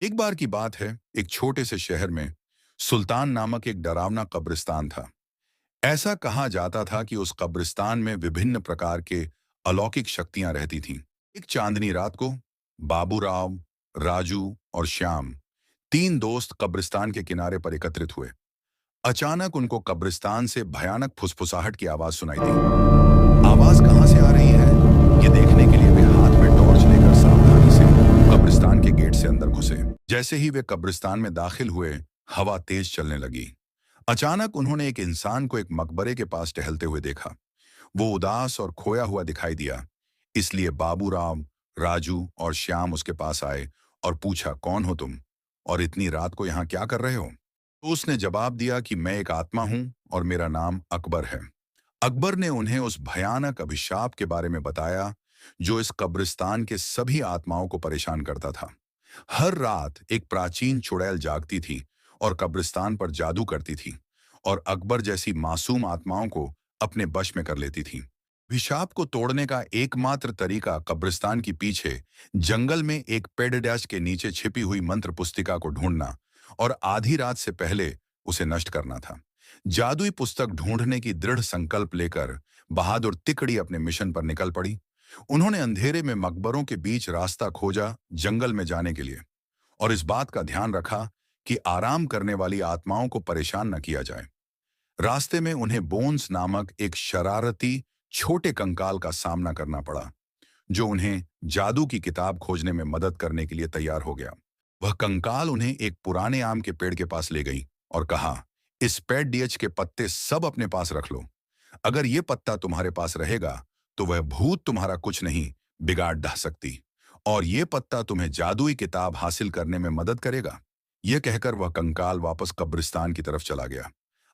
एक बार की बात है, एक छोटे से शहर में सुल्तान नामक एक डरावना कब्रिस्तान था। ऐसा कहा जाता था कि उस कब्रिस्तान में विभिन्न प्रकार के अलौकिक शक्तियां रहती थीं। एक चांदनी रात को बाबूराव, राजू और श्याम, तीन दोस्त कब्रिस्तान के किनारे पर एकत्रित हुए। अचानक उनको कब्रिस्तान से भयानक फुसफुसाहट की आवाज सुनाई दी। आवाज कहां से आ रही है, ये देखने के लिए वे हाथ में टॉर्च लेकर सावधानी से कब्रिस्तान के गेट से अंदर घुसे। जैसे ही वे कब्रिस्तान में दाखिल हुए, हवा तेज चलने लगी। अचानक उन्होंने एक इंसान को एक मकबरे के पास टहलते हुए देखा। वो उदास और खोया हुआ दिखाई दिया। इसलिए बाबूराव, राजू और श्याम उसके पास आए और पूछा, कौन हो तुम और इतनी रात को यहाँ क्या कर रहे हो? तो उसने जवाब दिया कि मैं एक आत्मा हूं और मेरा नाम अकबर है। अकबर ने उन्हें उस भयानक अभिशाप के बारे में बताया जो इस कब्रिस्तान के सभी आत्माओं को परेशान करता था। हर रात एक प्राचीन चुड़ैल जागती थी और कब्रिस्तान पर जादू करती थी और अकबर जैसी मासूम आत्माओं को अपने वश में कर लेती थी। अभिशाप को तोड़ने का एकमात्र तरीका कब्रिस्तान के पीछे जंगल में एक पेड़ डैश के नीचे छिपी हुई मंत्र पुस्तिका को ढूंढना और आधी रात से पहले उसे नष्ट करना था। जादुई पुस्तक ढूंढने की दृढ़ संकल्प लेकर बहादुर तिकड़ी अपने मिशन पर निकल पड़ी। उन्होंने अंधेरे में मकबरों के बीच रास्ता खोजा जंगल में जाने के लिए, और इस बात का ध्यान रखा कि आराम करने वाली आत्माओं को परेशान न किया जाए। रास्ते में उन्हें बोन्स नामक एक शरारती छोटे कंकाल का सामना करना पड़ा, जो उन्हें जादू की किताब खोजने में मदद करने के लिए तैयार हो गया। वह कंकाल उन्हें एक पुराने आम के पेड़ के पास ले गई और कहा, इस पेड़ डीएच के पत्ते सब अपने पास रख लो। अगर ये पत्ता तुम्हारे पास रहेगा तो वह भूत तुम्हारा कुछ नहीं बिगाड़ ढा सकती, और ये पत्ता तुम्हें जादुई किताब हासिल करने में मदद करेगा। यह कहकर वह कंकाल वापस कब्रिस्तान की तरफ चला गया।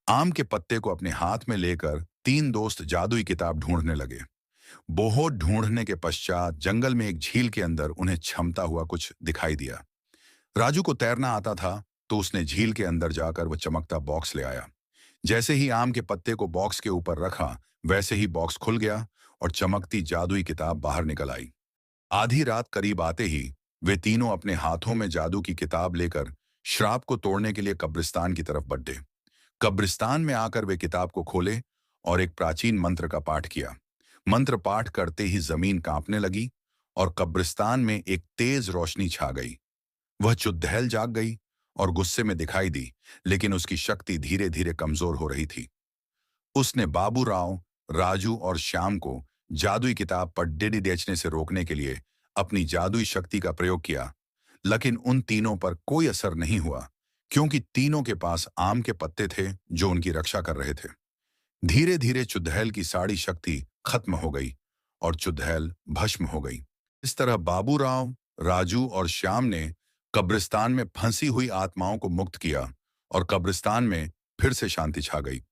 आम के पत्ते को अपने हाथ में लेकर तीन दोस्त जादुई किताब ढूंढने लगे। बहुत ढूंढने के पश्चात जंगल में एक झील के अंदर उन्हें क्षमता हुआ कुछ दिखाई दिया। राजू को तैरना आता था, तो उसने झील के अंदर जाकर वह चमकता बॉक्स ले आया। जैसे ही आम के पत्ते को बॉक्स के ऊपर रखा, वैसे ही बॉक्स खुल गया और चमकती जादुई किताब बाहर निकल आई। आधी रात करीब आते ही वे तीनों अपने हाथों में जादू की किताब लेकर श्राप को तोड़ने के लिए कब्रिस्तान की तरफ बढ़े। कब्रिस्तान में आकर वे किताब को खोले और एक प्राचीन मंत्र का पाठ किया। मंत्र पाठ करते ही जमीन कांपने लगी और कब्रिस्तान में एक तेज रोशनी छा गई। वह चुड़ैल जाग गई और गुस्से में दिखाई दी, लेकिन उसकी शक्ति धीरे धीरे कमजोर हो रही थी। उसने बाबूराव, राजू और श्याम को जादुई किताब पर डिडी बेचने से रोकने के लिए अपनी जादुई शक्ति का प्रयोग किया, लेकिन उन तीनों पर कोई असर नहीं हुआ, क्योंकि तीनों के पास आम के पत्ते थे जो उनकी रक्षा कर रहे थे। धीरे धीरे चुड़ैल की सारी शक्ति खत्म हो गई और चुड़ैल भस्म हो गई। इस तरह बाबूराव, राजू और श्याम ने कब्रिस्तान में फंसी हुई आत्माओं को मुक्त किया और कब्रिस्तान में फिर से शांति छा गई।